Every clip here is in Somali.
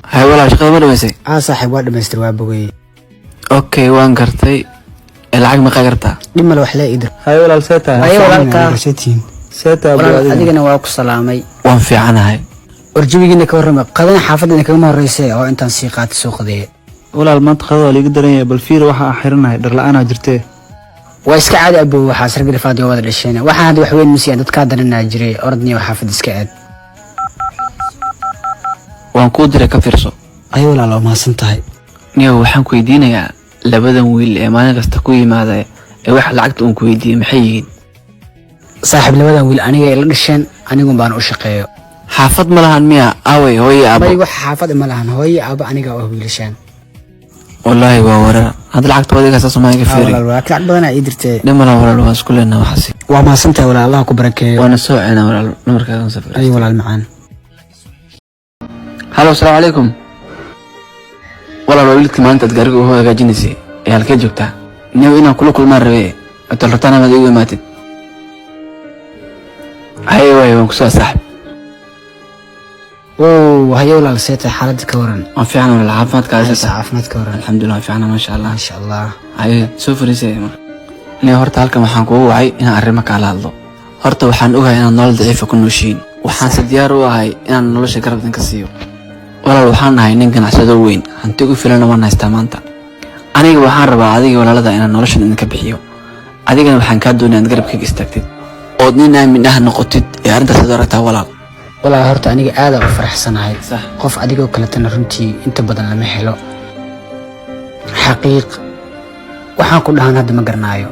هاي ولا شغل ولا بس صاحب واحد مستر وابوي اوكي وان قرتي العق ما قرتها لما لو حلا يدر هاي ولا سيتا هاي ولا سيتا ابو adigana waa ku salaamay وان في عنها warjibigina ka warramay qadana xaafadina kaga horeysay oo intaan sii qaatay suuqadee ولا المنطقه waa liga daran bal fiir waxa xirinahay dhar la'aan jirtay waa iska caadi abo waxa sargal faadiyo wada dhasheen waxa hada wax weyn masiya dadka daranaa jiray ordniyo xaafad iska aad وان ku diray ka fiirso ay walaalo ma santahay niyo waxaan ku weydiinayaa labadan wiil ee maalin kasta ku yimaada ee wax lacagta uu ku weydiiyay maxay yihiin saaxib labadan wiil aniga ay la dhasheen anigu baan u shaqeeyo xaafad ma lahan miya away hooyo abo bay wax xaafad ma lahan hooyo abo aniga oo wiilashan wallahi waa warar hada lacagta wadiga Soomaaliga fiiri walaal lacag badan ay dirtay dhimana walaal waa isku leena waxasi waa ma santahay walaal Allah ku barakeeyo وانا سوعنا ولا نمركا نسافر ay walaal macaan هلا السلام عليكم والله لو قلت ما انت تقرق وهو هاجينيسي يا halkee joogtaa niyo inaan kula kulmaan rabee inta rabtana ma igu imaatid aywa waan ku soo saaxib oo hayo walaal seeta xaalad ka waran aan fiican walaal caafimaadkaaga caafimaadka waran alxamdulillah fiican ma sha Allah insha Allah ay soo fariisay niyo horta halkan waxaan kugu wacay inaan arrimo kala hadlo horta waxaan ogahay inaan nolol daciif ku nooshiin waxaan si diyaar u ahay inaan nolosha garabdan ka siiyo walaal waxaan nahay nin ganacsado weyn hanti ugu filan ma haystaa maanta aniga waxaan rabaa adiga walaalada inaan noloshan idinka bixiyo adigana waxaan ka doonayaa garabkayga istaagtid oo nin aamin ah noqotid ee arrintaas aad aragtaa walaal horta aniga aad u faraxsanahay qof adigoo kale tan runtii inta badan lama helo xaqiiq waxaan ku dhahan hadda ma garnaayo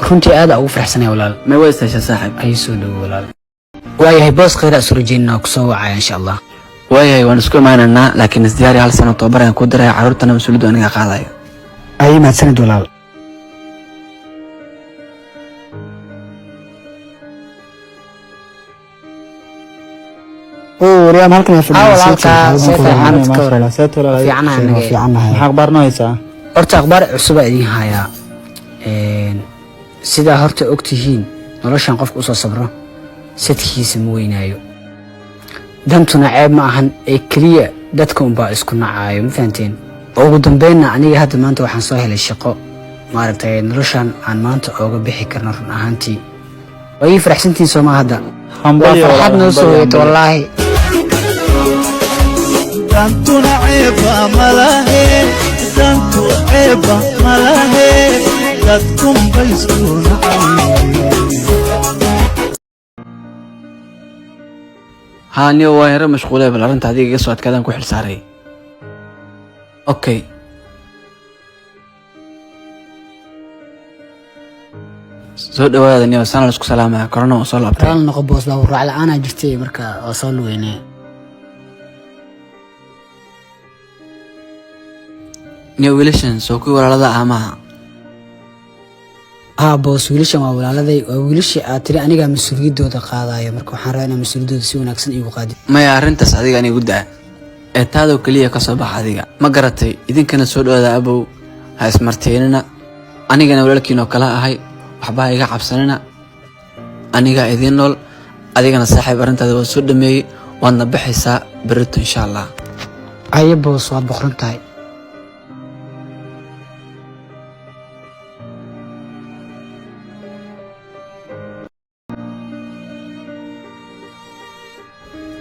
runtii aad ugu faraxsanahay walaal ma waystaasha saaxib ay soo dhaw walaal waayahay boos khayr surjeena ku soo wacay insha Allah waayahay waan isku imaananaa laakiin isdiyaari hal sano tababaran ku diray carruurtana mas'uuliyadda aniga qaadayo ay ma sanad walaal ريان هلكن في أخبارنا horta akhbaar cusub ay idin hayaa sida horta ogtihiin noloshan qofku soo sabro sadkiisa ma weynaayo dantuna ceeb ma ahan ee kaliya dadka unbaa isku nacaayo ma fahanteen ugu dambeynna aniga hadda maanta waxaan soo helay shaqo maaragtay noloshan aan maanta ooga bixi karno run ahaantii way faraxsantiin soo ma hadda farxad noo soo weyto wallaahi dantuna ceeba malahe dantu ceeba malahe dadkum baysuna هاني وين مشغولة بالأرنت هذه قصة كذا نكون ساري أوكي زود هذا نيو سنة لسكو سلامة كورونا وصل أبتي رال نقبوس باور على أنا جرتي مركا وصل ويني نيو ويلشن سوكي ولا لا أمها boos wiilashan waa walaaladay waa wiilashii aad tiri aniga mas'uuliyadooda qaadaya marka waxaan rabaa inaan mas'uuliyadooda si wanaagsan igu qaadi maya arrintaas adiga anigu daa ee taado kaliya ka soo bax adiga ma garatay idinkana soo dhawaada abow ha ismarteynina anigana walaalkiinoo kala ahay waxba iga cabsanina aniga idin nool adigana saaxiib arrintaada waa soo dhameeyay waadna baxaysaa berrito insha Allah ayo boos waad boqran tahay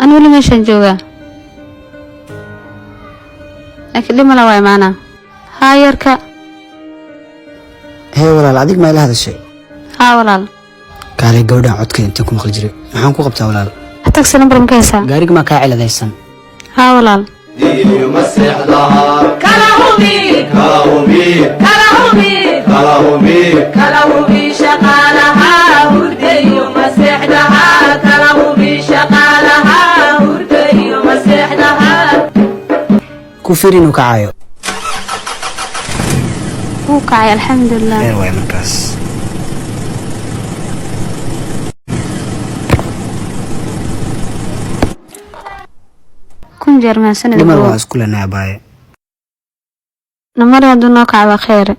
أنا ولا ماشان جوا لكن لما لا معنا هاي يركا هي ولا العديق ما إله هذا الشيء ها ولا قال لي جودة عد كذا أنت كم خلجري محن كو قبتها ولا حتى كسر نمبر مكيسة قارق ما كاعلة ذا السن ها ولا يمسح لها كلامي كلامي كلامي كلامي كلامي شغالها ودي يمسح لها كلامي شغالها كوفيرين وكعايو وكعاي الحمد لله ايه وين مكاس كن جرمان سنة لما الواس كلنا يا باي نمر يدو نوكع بخير